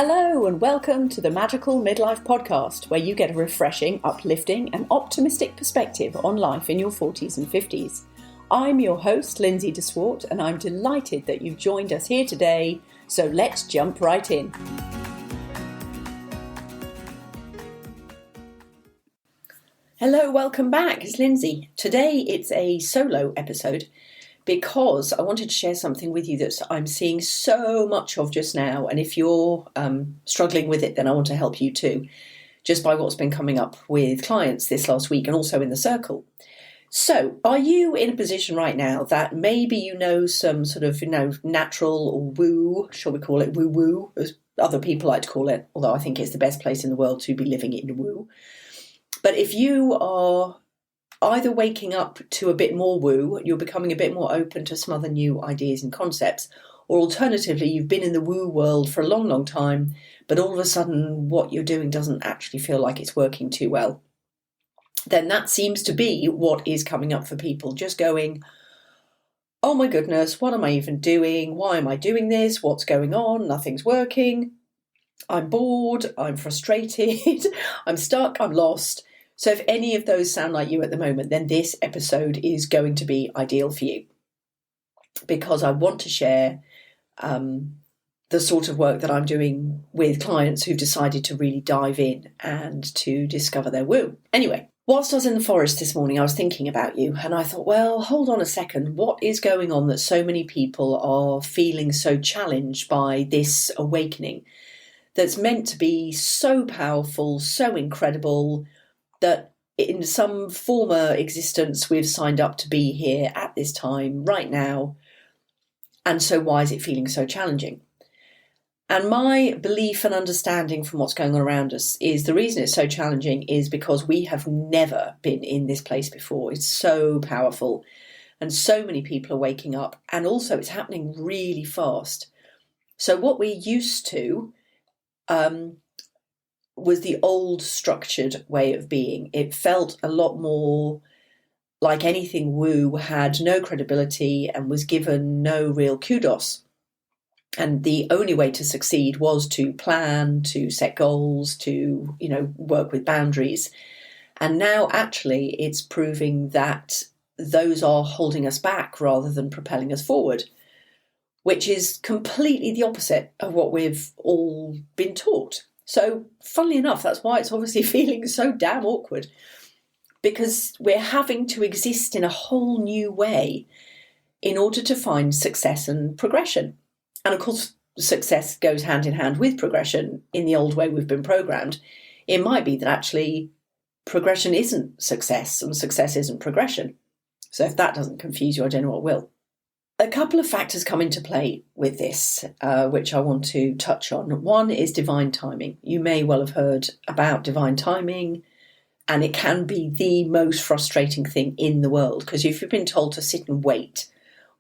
Hello and welcome to the Magical Midlife Podcast, where you get a refreshing, uplifting and optimistic perspective on life in your 40s and 50s. I'm your host, Lindsay de Swart, and I'm delighted that you've joined us here today, so let's jump right in. Hello, welcome back. It's Lindsay. Today it's a solo episode because I wanted to share something with you that I'm seeing so much of just now. And if you're struggling with it, then I want to help you too, just by what's been coming up with clients this last week and also in the circle. So are you in a position right now that maybe you know some sort of, natural or woo, shall we call it woo-woo, as other people like to call it, although I think it's the best place in the world to be living in woo. But if you are either waking up to a bit more woo, you're becoming a bit more open to some other new ideas and concepts, or alternatively, you've been in the woo world for a long, long time, but all of a sudden what you're doing doesn't actually feel like it's working too well, then that seems to be what is coming up for people, just going, oh my goodness, what am I even doing? Why am I doing this? What's going on? Nothing's working. I'm bored. I'm frustrated. I'm stuck. I'm lost. So if any of those sound like you at the moment, then this episode is going to be ideal for you, because I want to share the sort of work that I'm doing with clients who've decided to really dive in and to discover their woo. Anyway, whilst I was in the forest this morning, I was thinking about you and I thought, well, hold on a second. What is going on that so many people are feeling so challenged by this awakening that's meant to be so powerful, so incredible, that in some former existence we've signed up to be here at this time, right now, and so why is it feeling so challenging? And my belief and understanding from what's going on around us is the reason it's so challenging is because we have never been in this place before. It's so powerful, and so many people are waking up, and also it's happening really fast. So what we're used to was the old structured way of being. It felt a lot more like anything woo had no credibility and was given no real kudos. And the only way to succeed was to plan, to set goals, to, work with boundaries. And now actually it's proving that those are holding us back rather than propelling us forward, which is completely the opposite of what we've all been taught. So funnily enough, that's why it's obviously feeling so damn awkward, because we're having to exist in a whole new way in order to find success and progression. And of course, success goes hand in hand with progression in the old way we've been programmed. It might be that actually progression isn't success and success isn't progression. So if that doesn't confuse you, I don't know what will. A couple of factors come into play with this, which I want to touch on. One is divine timing. You may well have heard about divine timing, and it can be the most frustrating thing in the world, because if you've been told to sit and wait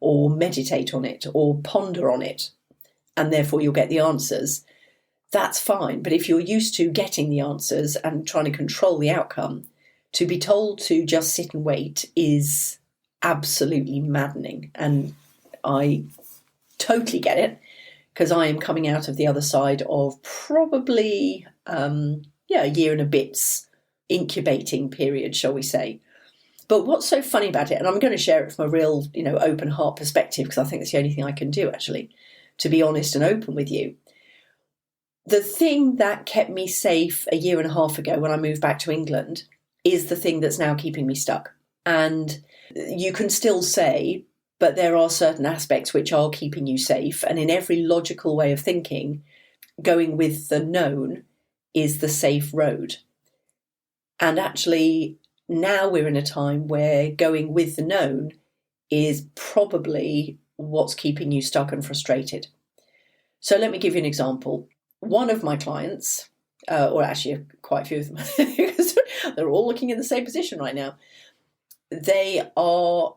or meditate on it or ponder on it, and therefore you'll get the answers, that's fine. But if you're used to getting the answers and trying to control the outcome, to be told to just sit and wait is absolutely maddening. And I totally get it, because I am coming out of the other side of probably a year and a bit's incubating period, shall we say. But what's so funny about it, and I'm going to share it from a real, open heart perspective, because I think it's the only thing I can do, actually, to be honest and open with you. The thing that kept me safe a year and a half ago when I moved back to England is the thing that's now keeping me stuck. And you can still say, but there are certain aspects which are keeping you safe. And in every logical way of thinking, going with the known is the safe road. And actually, now we're in a time where going with the known is probably what's keeping you stuck and frustrated. So let me give you an example. One of my clients, or actually quite a few of them, because they're all looking in the same position right now, they are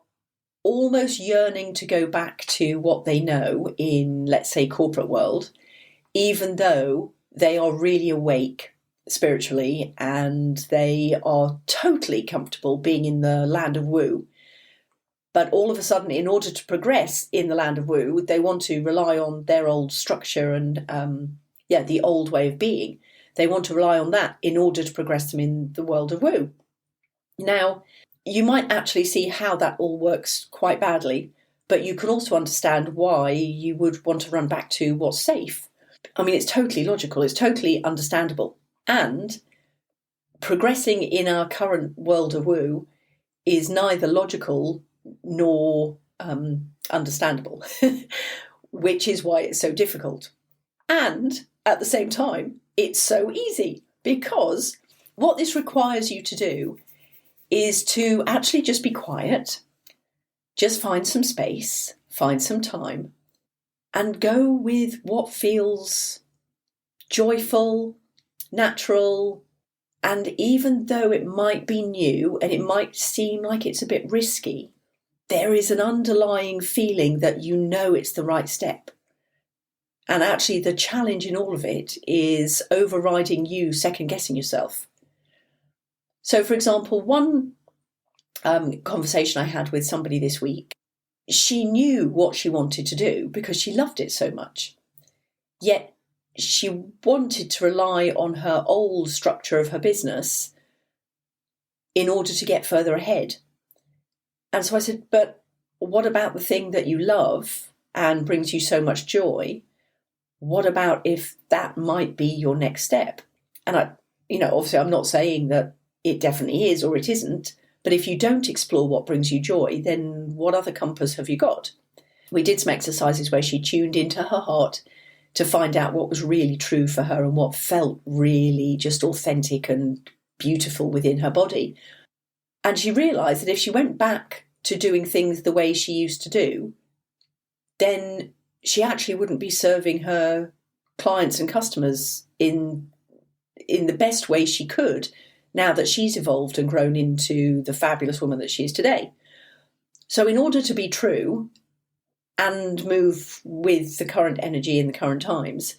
almost yearning to go back to what they know in, let's say, corporate world, even though they are really awake spiritually and they are totally comfortable being in the land of woo. But all of a sudden, in order to progress in the land of woo, they want to rely on their old structure and the old way of being. They want to rely on that in order to progress them in the world of woo. Now, you might actually see how that all works quite badly, but you can also understand why you would want to run back to what's safe. I mean, it's totally logical, it's totally understandable. And progressing in our current world of woo is neither logical nor understandable, which is why it's so difficult. And at the same time, it's so easy, because what this requires you to do is to actually just be quiet, just find some space, find some time, and go with what feels joyful, natural, and even though it might be new and it might seem like it's a bit risky, there is an underlying feeling that you know it's the right step. And actually the challenge in all of it is overriding you second-guessing yourself. So, for example, one conversation I had with somebody this week, she knew what she wanted to do because she loved it so much. Yet she wanted to rely on her old structure of her business in order to get further ahead. And so I said, but what about the thing that you love and brings you so much joy? What about if that might be your next step? And obviously I'm not saying that it definitely is or it isn't, but if you don't explore what brings you joy, then what other compass have you got? We did some exercises where she tuned into her heart to find out what was really true for her and what felt really just authentic and beautiful within her body. And she realised that if she went back to doing things the way she used to do, then she actually wouldn't be serving her clients and customers in the best way she could, now that she's evolved and grown into the fabulous woman that she is today. So in order to be true and move with the current energy in the current times,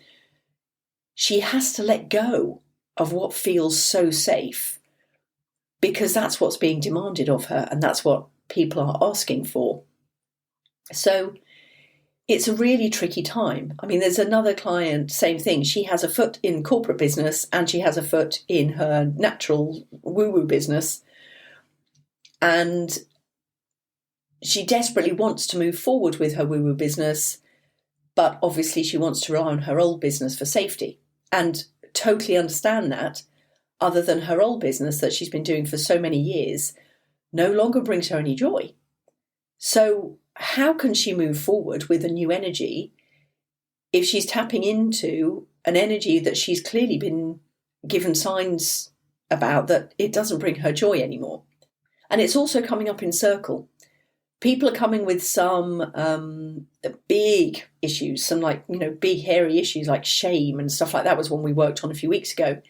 she has to let go of what feels so safe, because that's what's being demanded of her and that's what people are asking for. So it's a really tricky time. I mean, there's another client, same thing. She has a foot in corporate business and she has a foot in her natural woo-woo business. And she desperately wants to move forward with her woo-woo business, but obviously she wants to rely on her old business for safety. And totally understand that, other than her old business that she's been doing for so many years, no longer brings her any joy. So how can she move forward with a new energy if she's tapping into an energy that she's clearly been given signs about that it doesn't bring her joy anymore? And it's also coming up in circle. People are coming with some big issues, some big hairy issues like shame and stuff like that was one we worked on a few weeks ago.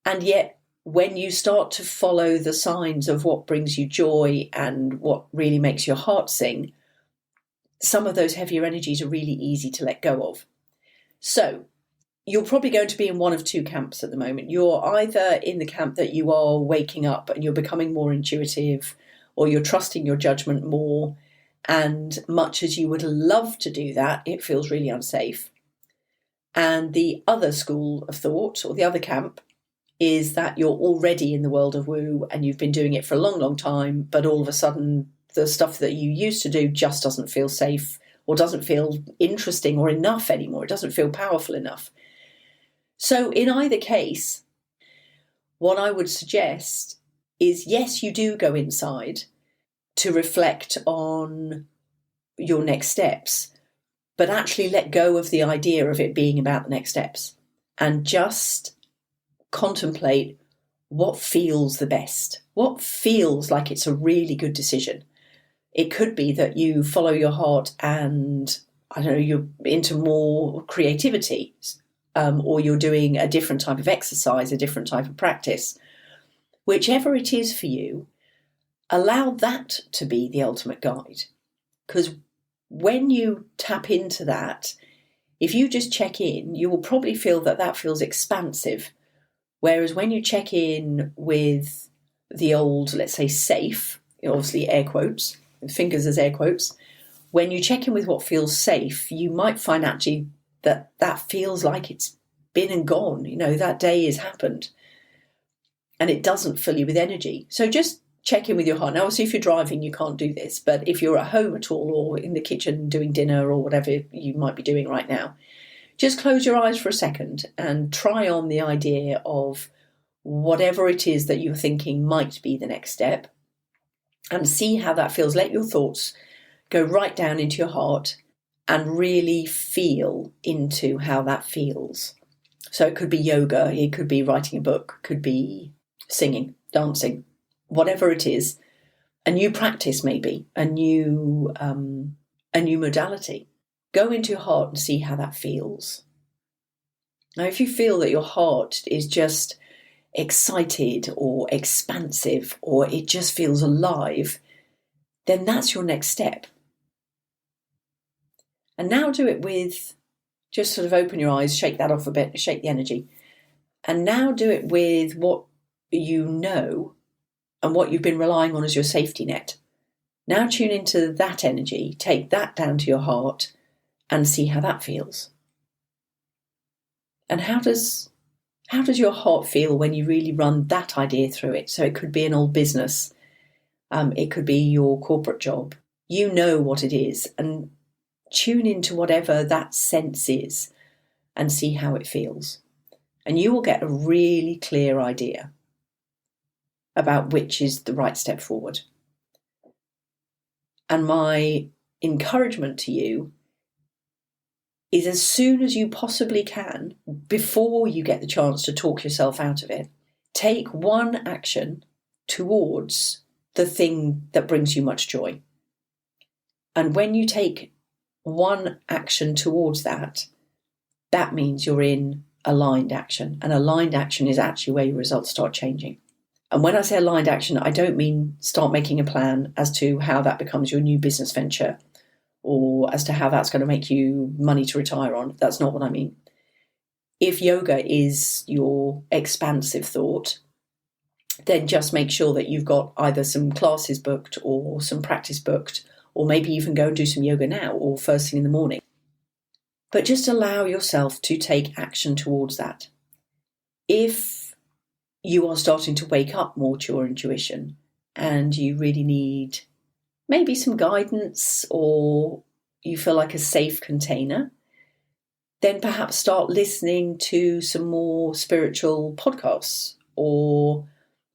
And yet, when you start to follow the signs of what brings you joy and what really makes your heart sing, some of those heavier energies are really easy to let go of. So you're probably going to be in one of two camps at the moment. You're either in the camp that you are waking up and you're becoming more intuitive, or you're trusting your judgment more. And much as you would love to do that, it feels really unsafe. And the other school of thought, or the other camp, is that you're already in the world of woo and you've been doing it for a long, long time, but all of a sudden the stuff that you used to do just doesn't feel safe or doesn't feel interesting or enough anymore. It doesn't feel powerful enough. So in either case, what I would suggest is, yes, you do go inside to reflect on your next steps, but actually let go of the idea of it being about the next steps and just contemplate what feels the best, what feels like it's a really good decision. It could be that you follow your heart and, you're into more creativity, or you're doing a different type of exercise, a different type of practice. Whichever it is for you, allow that to be the ultimate guide. Because when you tap into that, if you just check in, you will probably feel that feels expansive. Whereas when you check in with the old, let's say, safe, obviously air quotes, fingers as air quotes, when you check in with what feels safe, you might find actually that feels like it's been and gone. That day has happened and it doesn't fill you with energy. So just check in with your heart. Now, obviously, if you're driving, you can't do this, but if you're at home at all or in the kitchen doing dinner or whatever you might be doing right now, just close your eyes for a second and try on the idea of whatever it is that you're thinking might be the next step and see how that feels. Let your thoughts go right down into your heart and really feel into how that feels. So it could be yoga, it could be writing a book, could be singing, dancing, whatever it is, a new practice maybe, a new modality. Go into your heart and see how that feels. Now, if you feel that your heart is just excited or expansive or it just feels alive, then that's your next step. And now do it with, just sort of open your eyes, shake that off a bit, shake the energy. And now do it with what you know and what you've been relying on as your safety net. Now tune into that energy, take that down to your heart and see how that feels. And how does your heart feel when you really run that idea through it? So it could be an old business. It could be your corporate job. You know what it is, and tune into whatever that sense is and see how it feels. And you will get a really clear idea about which is the right step forward. And my encouragement to you is, as soon as you possibly can, before you get the chance to talk yourself out of it, take one action towards the thing that brings you much joy. And when you take one action towards that, that means you're in aligned action. And aligned action is actually where your results start changing. And when I say aligned action, I don't mean start making a plan as to how that becomes your new business venture or as to how that's going to make you money to retire on. That's not what I mean. If yoga is your expansive thought, then just make sure that you've got either some classes booked or some practice booked, or maybe even go and do some yoga now or first thing in the morning. But just allow yourself to take action towards that. If you are starting to wake up more to your intuition and you really need maybe some guidance, or you feel like a safe container, then perhaps start listening to some more spiritual podcasts or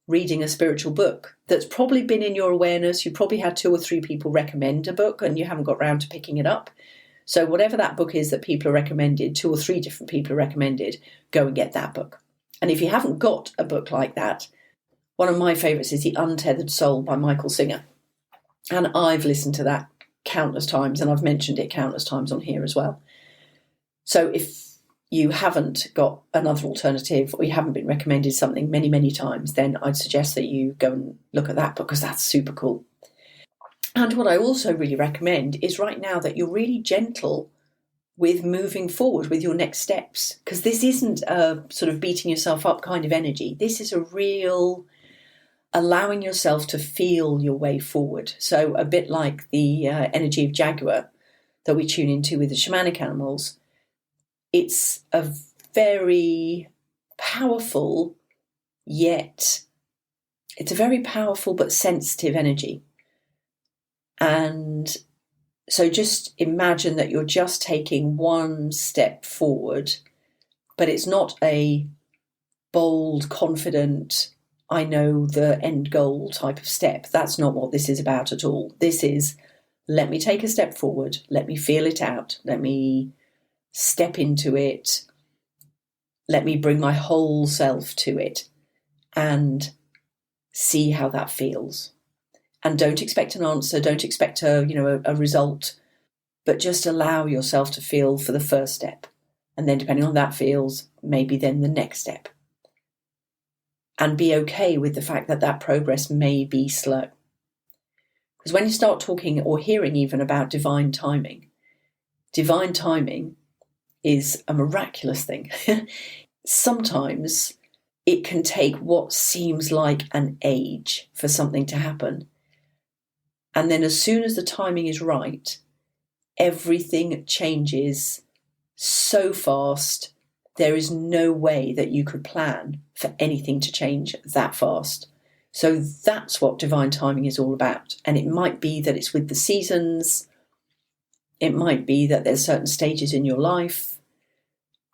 reading a spiritual book that's probably been in your awareness. You probably had 2 or 3 people recommend a book and you haven't got round to picking it up. So whatever that book is that people are recommended, 2 or 3 different people are recommended, go and get that book. And if you haven't got a book like that, one of my favourites is The Untethered Soul by Michael Singer. And I've listened to that countless times, and I've mentioned it countless times on here as well. So if you haven't got another alternative, or you haven't been recommended something many, many times, then I'd suggest that you go and look at that, because that's super cool. And what I also really recommend is right now that you're really gentle with moving forward with your next steps, because this isn't a sort of beating yourself up kind of energy. This is a real allowing yourself to feel your way forward. So a bit like the energy of Jaguar that we tune into with the shamanic animals, it's a very powerful, yet it's a very powerful but sensitive energy. And so just imagine that you're just taking one step forward, but it's not a bold, confident, I know the end goal type of step. That's not what this is about at all. This is, let me take a step forward, let me feel it out, let me step into it, let me bring my whole self to it and see how that feels. And don't expect an answer, don't expect a result, but just allow yourself to feel for the first step. And then depending on that feels, maybe then the next step. And be okay with the fact that that progress may be slow. Because when you start talking or hearing even about divine timing is a miraculous thing. Sometimes it can take what seems like an age for something to happen. And then as soon as the timing is right, everything changes so fast. There is no way that you could plan for anything to change that fast. So that's what divine timing is all about. And it might be that it's with the seasons. It might be that there's certain stages in your life.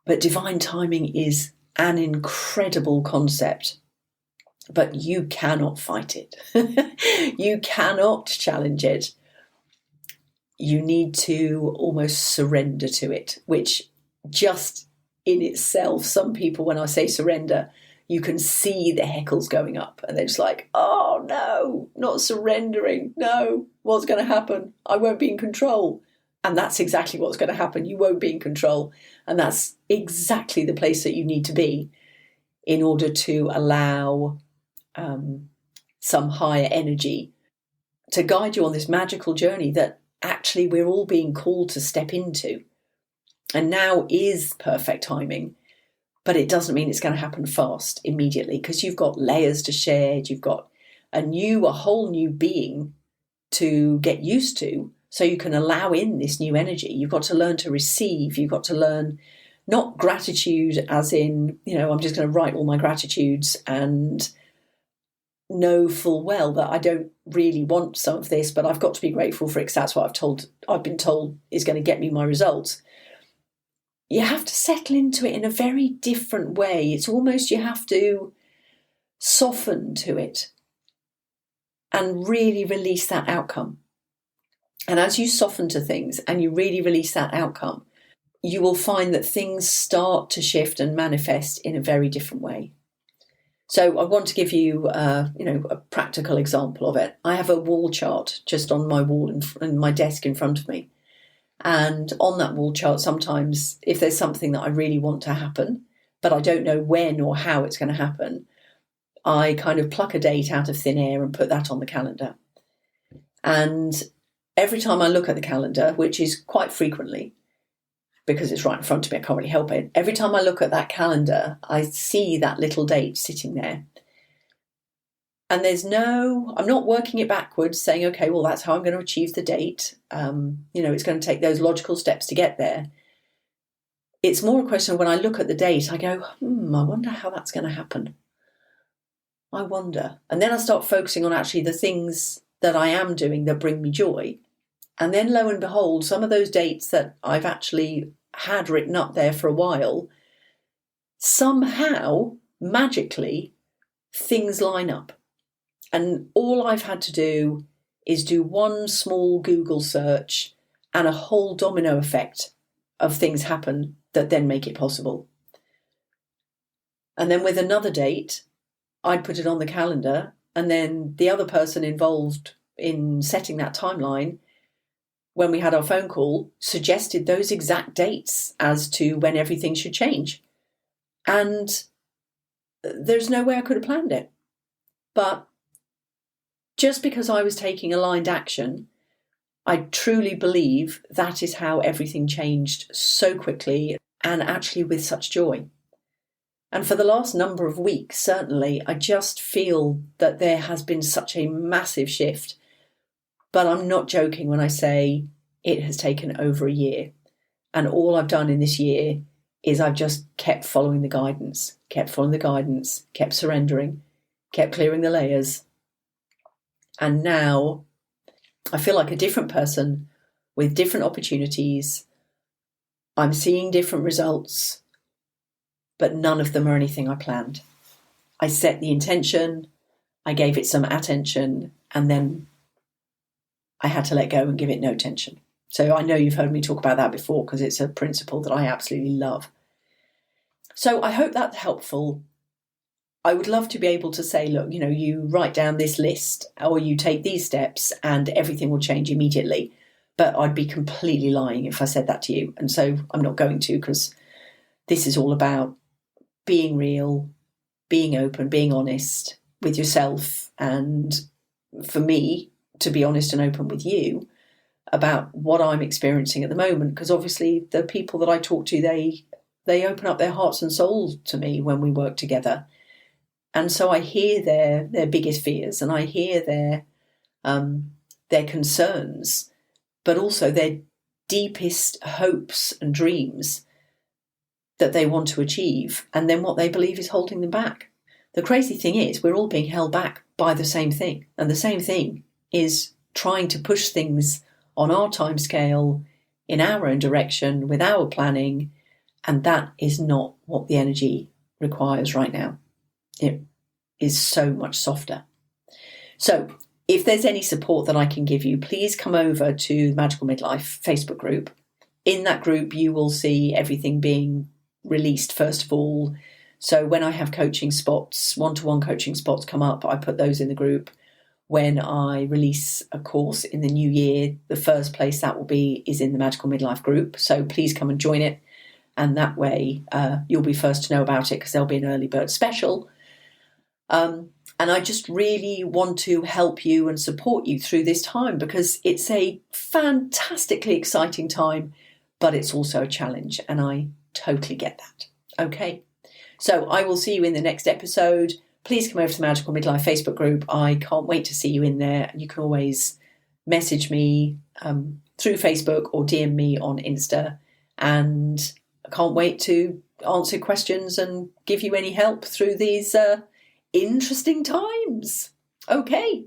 But divine timing is an incredible concept. But you cannot fight it. You cannot challenge it. You need to almost surrender to it, which just in itself, some people, when I say surrender, you can see the heckles going up and they're just like, oh no, not surrendering. No, what's going to happen? I won't be in control. And that's exactly what's going to happen. You won't be in control. And that's exactly the place that you need to be in order to allow some higher energy to guide you on this magical journey that actually we're all being called to step into. And now is perfect timing, but it doesn't mean it's going to happen fast immediately, because you've got layers to shed, you've got a whole new being to get used to, so you can allow in this new energy. You've got to learn to receive, you've got to learn not gratitude as in, I'm just going to write all my gratitudes and know full well that I don't really want some of this, but I've got to be grateful for it because that's what I've been told is going to get me my results. You have to settle into it in a very different way. It's almost you have to soften to it and really release that outcome. And as you soften to things and you really release that outcome, you will find that things start to shift and manifest in a very different way. So I want to give you, a practical example of it. I have a wall chart just on my wall in my desk in front of me. And on that wall chart, sometimes if there's something that I really want to happen, but I don't know when or how it's going to happen, I kind of pluck a date out of thin air and put that on the calendar. And every time I look at the calendar, which is quite frequently, because it's right in front of me, I can't really help it. Every time I look at that calendar, I see that little date sitting there. And I'm not working it backwards saying, okay, well, that's how I'm going to achieve the date. It's going to take those logical steps to get there. It's more a question of when I look at the date, I go, I wonder how that's going to happen. I wonder. And then I start focusing on actually the things that I am doing that bring me joy. And then lo and behold, some of those dates that I've actually had written up there for a while, somehow, magically, things line up. And all I've had to do is do one small Google search and a whole domino effect of things happen that then make it possible. And then with another date, I'd put it on the calendar, and then the other person involved in setting that timeline, when we had our phone call, suggested those exact dates as to when everything should change. And there's no way I could have planned it. But just because I was taking aligned action, I truly believe that is how everything changed so quickly and actually with such joy. And for the last number of weeks, certainly, I just feel that there has been such a massive shift. But I'm not joking when I say it has taken over a year. And all I've done in this year is I've just kept following the guidance, kept surrendering, kept clearing the layers. And now I feel like a different person with different opportunities. I'm seeing different results, but none of them are anything I planned. I set the intention, I gave it some attention, and then I had to let go and give it no attention. So I know you've heard me talk about that before because it's a principle that I absolutely love. So I hope that's helpful. I would love to be able to say, look, you write down this list or you take these steps and everything will change immediately. But I'd be completely lying if I said that to you. And so I'm not going to, because this is all about being real, being open, being honest with yourself. And for me, to be honest and open with you about what I'm experiencing at the moment, because obviously the people that I talk to, they open up their hearts and souls to me when we work together. And so I hear their biggest fears and I hear their concerns, but also their deepest hopes and dreams. that they want to achieve and then what they believe is holding them back. The crazy thing is we're all being held back by the same thing. And the same thing is trying to push things on our timescale, in our own direction, with our planning. And that is not what the energy requires right now. It is so much softer. So if there's any support that I can give you, please come over to the Magical Midlife Facebook group. In that group, you will see everything being released first of all. So when I have coaching spots, one-to-one coaching spots come up, I put those in the group. When I release a course in the new year, the first place that will be is in the Magical Midlife group. So please come and join it. And that way you'll be first to know about it because there'll be an early bird special. And I just really want to help you and support you through this time because it's a fantastically exciting time, but it's also a challenge. And I totally get that. Okay. So I will see you in the next episode. Please come over to the Magical Midlife Facebook group. I can't wait to see you in there. You can always message me through Facebook or DM me on Insta. And I can't wait to answer questions and give you any help through these interesting times. Okay.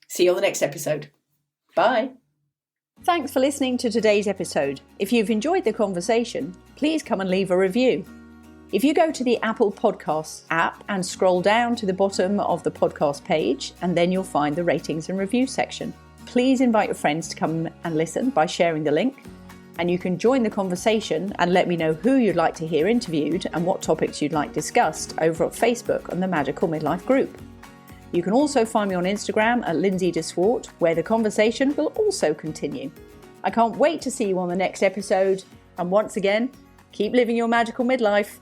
See you on the next episode. Bye. Thanks for listening to today's episode. If you've enjoyed the conversation, please come and leave a review. If you go to the Apple Podcasts app and scroll down to the bottom of the podcast page, and then you'll find the ratings and review section. Please invite your friends to come and listen by sharing the link. And you can join the conversation and let me know who you'd like to hear interviewed and what topics you'd like discussed over at Facebook on the Magical Midlife group. You can also find me on Instagram at Lindsay de Swart, where the conversation will also continue. I can't wait to see you on the next episode. And once again, keep living your magical midlife.